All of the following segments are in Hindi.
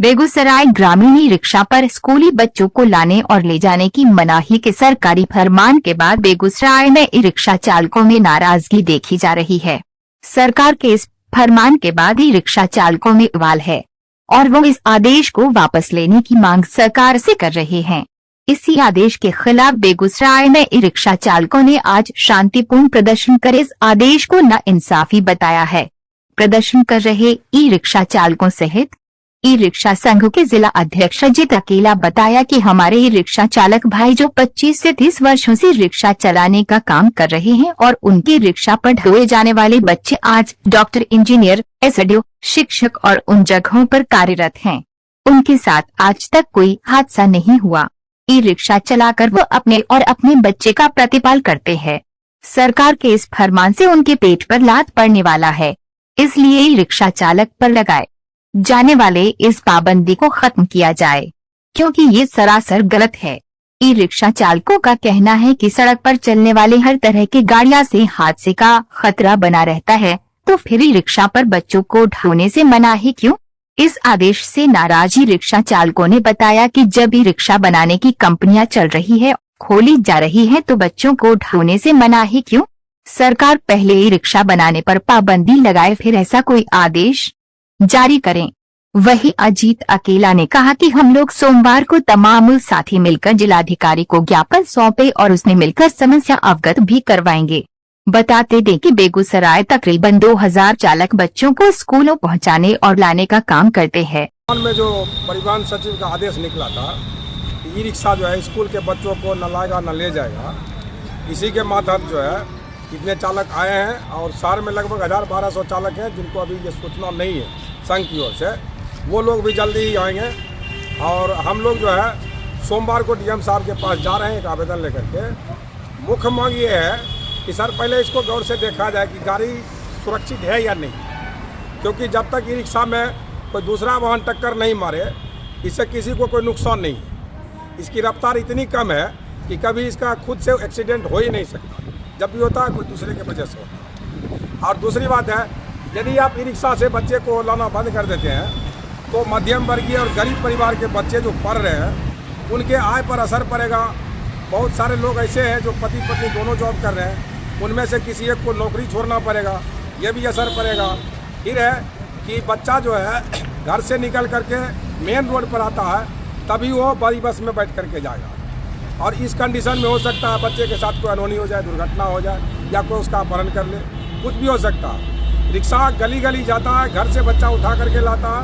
बेगूसराय ग्रामीण ई रिक्शा पर स्कूली बच्चों को लाने और ले जाने की मनाही के सरकारी फरमान के बाद बेगूसराय में ई रिक्शा चालकों में नाराजगी देखी जा रही है। सरकार के इस फरमान के बाद ई रिक्शा चालकों में उबाल है और वो इस आदेश को वापस लेने की मांग सरकार से कर रहे हैं। इसी आदेश के खिलाफ बेगूसराय में ई रिक्शा चालकों ने आज शांतिपूर्ण प्रदर्शन कर इस आदेश को नाइंसाफी बताया है। प्रदर्शन कर रहे ई रिक्शा चालकों सहित ई रिक्शा संघ के जिला अध्यक्ष अजित अकेला बताया कि हमारे ई रिक्शा चालक भाई जो 25 से 30 वर्षों से रिक्शा चलाने का काम कर रहे हैं और उनके रिक्शा पर ढोए जाने वाले बच्चे आज डॉक्टर, इंजीनियर, एसडीओ, शिक्षक और उन जगहों पर कार्यरत हैं। उनके साथ आज तक कोई हादसा नहीं हुआ। ई रिक्शा चलाकर वो अपने और अपने बच्चे का प्रतिपाल करते हैं। सरकार के इस फरमान से उनके पेट पर लात पड़ने वाला है, इसलिए ई रिक्शा चालक पर लगाए जाने वाले इस पाबंदी को खत्म किया जाए, क्योंकि ये सरासर गलत है। ई रिक्शा चालकों का कहना है कि सड़क पर चलने वाले हर तरह की गाड़ियां से हादसे का खतरा बना रहता है, तो फिर ई रिक्शा पर बच्चों को ढोने से मनाही क्यों? इस आदेश से नाराज ई रिक्शा चालकों ने बताया कि जब ई रिक्शा बनाने की कंपनियां चल रही है, खोली जा रही है, तो बच्चों को ढोने से मनाही क्यों? सरकार पहले ई रिक्शा बनाने पर पाबंदी लगाए, फिर ऐसा कोई आदेश जारी करें। वही अजीत अकेला ने कहा कि हम लोग सोमवार को तमाम साथी मिलकर जिलाधिकारी को ज्ञापन सौंपे और उसने मिलकर समस्या अवगत भी करवाएंगे। बताते दें कि बेगूसराय तकरीबन 2000 चालक बच्चों को स्कूलों पहुंचाने और लाने का काम करते हैं। में जो परिवहन सचिव का आदेश निकला था, ई रिक्शा जो है स्कूल के बच्चों को न लाएगा न ले जाएगा, इसी के माध्यम जो है इतने चालक आए हैं और शहर में लगभग 1200 चालक हैं जिनको अभी ये सूचना नहीं है संघ की ओर से। वो लोग भी जल्दी ही आएंगे और हम लोग जो है सोमवार को डीएम साहब के पास जा रहे हैं एक आवेदन लेकर के। मुख्य मांग ये है कि सर पहले इसको गौर से देखा जाए कि गाड़ी सुरक्षित है या नहीं, क्योंकि जब तक ई रिक्शा में कोई दूसरा वाहन टक्कर नहीं मारे इससे किसी को कोई नुकसान नहीं है। इसकी रफ्तार इतनी कम है कि कभी इसका खुद से एक्सीडेंट हो ही नहीं सकता, जब भी होता है कोई दूसरे की वजह से होता है। और दूसरी बात है, यदि आप ई रिक्शा से बच्चे को लाना बंद कर देते हैं तो मध्यम वर्गीय और गरीब परिवार के बच्चे जो पढ़ रहे हैं उनके आय पर असर पड़ेगा। बहुत सारे लोग ऐसे हैं जो पति पत्नी दोनों जॉब कर रहे हैं, उनमें से किसी एक को नौकरी छोड़ना पड़ेगा, ये भी असर पड़ेगा। फिर है कि बच्चा जो है घर से निकल करके मेन रोड पर आता है तभी वो बड़ी बस में बैठ करके जाएगा और इस कंडीशन में हो सकता है बच्चे के साथ कोई अनहोनी हो जाए, दुर्घटना हो जाए या कोई उसका अपहरण कर ले, कुछ भी हो सकता है। रिक्शा गली गली जाता है, घर से बच्चा उठा करके लाता है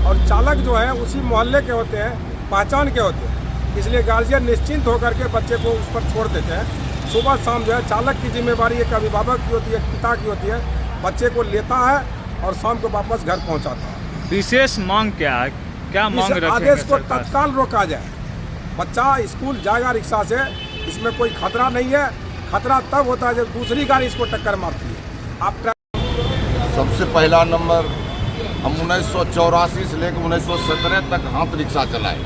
और चालक जो है उसी मोहल्ले के होते हैं, पहचान के होते हैं, इसलिए गार्जियन निश्चिंत होकर के बच्चे को उस पर छोड़ देते हैं। सुबह शाम जो है चालक की जिम्मेवारी एक अभिभावक की होती है, पिता की होती है, बच्चे को लेता है और शाम को वापस घर पहुंचाता है। विशेष मांग क्या है, क्या मांग रखेंगे? आदेश को तत्काल रोका जाए। बच्चा स्कूल जाएगा रिक्शा से, इसमें कोई खतरा नहीं है। खतरा तब होता है जब दूसरी गाड़ी इसको टक्कर मारती है। आप सबसे पहला नंबर हम 1984 से लेकर 1917 तक हाथ रिक्शा चलाए,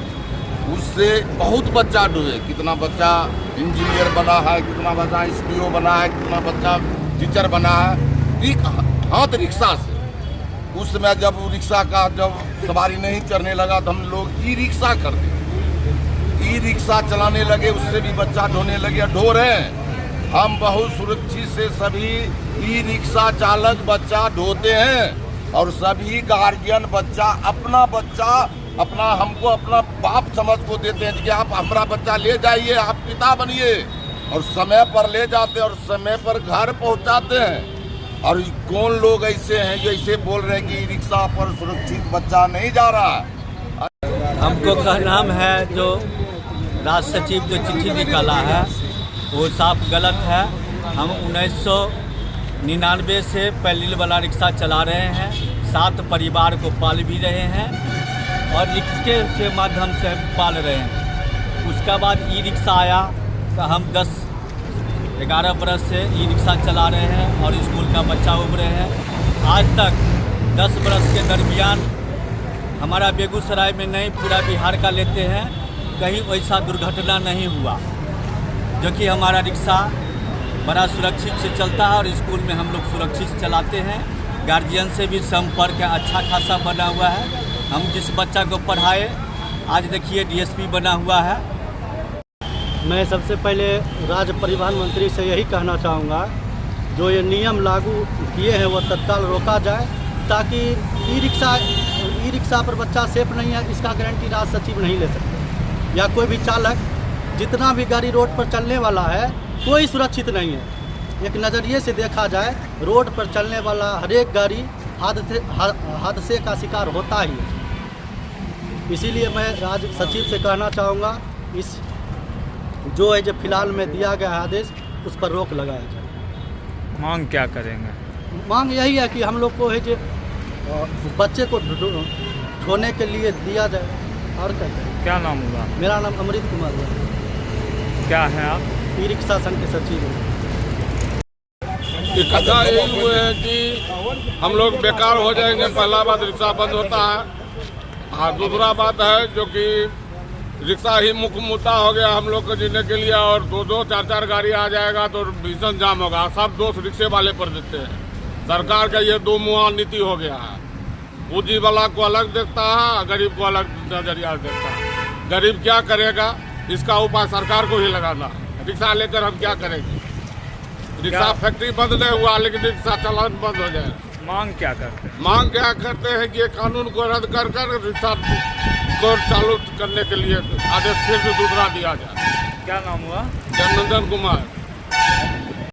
उससे बहुत बच्चा डूबे। कितना बच्चा इंजीनियर बना है, कितना बच्चा एसडीओ बना है, कितना बच्चा टीचर बना है, एक हाथ रिक्शा से। उस समय जब रिक्शा का जब सवारी नहीं चढ़ने लगा तो हम लोग ई रिक्शा कर दिए, ई रिक्शा चलाने लगे, उससे भी बच्चा ढोने लगे, ढो रहे हैं। हम बहुत सुरक्षित से सभी ई रिक्शा चालक बच्चा ढोते हैं और सभी गार्जियन बच्चा अपना हमको अपना बाप समझ को देते हैं कि आप हमारा बच्चा ले जाइए, आप पिता बनिए, और समय पर ले जाते हैं और समय पर घर पहुंचाते हैं। और कौन लोग ऐसे हैं जो ऐसे बोल रहे हैं कि रिक्शा पर सुरक्षित बच्चा नहीं जा रहा है? हमको कहना है जो राज्य सचिव जो चिट्ठी निकाला है वो साफ गलत है। हम 1999 से पैदल वाला रिक्शा चला रहे हैं, 7 परिवार को पाल भी रहे हैं और रिक्शे के माध्यम से पाल रहे हैं। उसके बाद ई रिक्शा आया तो हम 10-11 बरस से ई रिक्शा चला रहे हैं और स्कूल का बच्चा उब रहे हैं। आज तक 10 बरस के दरमियान हमारा बेगूसराय में नहीं, पूरा बिहार का लेते हैं, कहीं वैसा दुर्घटना नहीं हुआ, जो कि हमारा रिक्शा बड़ा सुरक्षित से चलता है और स्कूल में हम लोग सुरक्षित चलाते हैं। गार्जियन से भी संपर्क अच्छा खासा बना हुआ है। हम जिस बच्चा को पढ़ाए आज देखिए डीएसपी बना हुआ है। मैं सबसे पहले राज्य परिवहन मंत्री से यही कहना चाहूँगा, जो ये नियम लागू किए हैं वो तत्काल रोका जाए, ताकि ई रिक्शा पर बच्चा सेफ नहीं है इसका गारंटी राज्य सचिव नहीं ले सकते, या कोई भी चालक। जितना भी गाड़ी रोड पर चलने वाला है कोई सुरक्षित नहीं है। एक नज़रिए से देखा जाए रोड पर चलने वाला हर एक गाड़ी हादसे का शिकार होता ही है। इसीलिए मैं राज्य सचिव से कहना चाहूँगा, इस जो है जो फिलहाल में दिया गया है आदेश उस पर रोक लगाया जाए। मांग क्या करेंगे? मांग यही है कि हम लोग को है जो बच्चे को ढोने के लिए दिया जाए। और क्या करें? क्या नाम हुआ? मेरा नाम अमृत कुमार है। क्या है आप? ई रिक्शा संघ के सचिव हैं। कथा यही हुए है कि हम लोग बेकार हो जाएंगे। पहला बात रिक्शा बंद होता है, और दूसरा बात है जो कि रिक्शा ही मुख्य मुद्दा हो गया हम लोग को जीने के लिए, और दो चार गाड़ी आ जाएगा तो भीषण जाम होगा। सब दोष रिक्शे वाले पर देते हैं। सरकार का ये दो मुहा नीति हो गया है। पूंजी वाला को अलग देखता है, गरीब को अलग नजरिया देखता है। गरीब क्या करेगा इसका उपाय सरकार को ही लगाना। रिक्शा लेकर हम क्या करेंगे? रिक्शा फैक्ट्री बंद नहीं हुआ लेकिन रिक्शा चलान बंद हो जाए। मांग क्या करते हैं? मांग क्या करते हैं कि ये कानून को रद्द कर रिक्शा को चालू करने के लिए आदेश फिर से दूसरा दिया जाए। क्या नाम हुआ? जननंदन कुमार।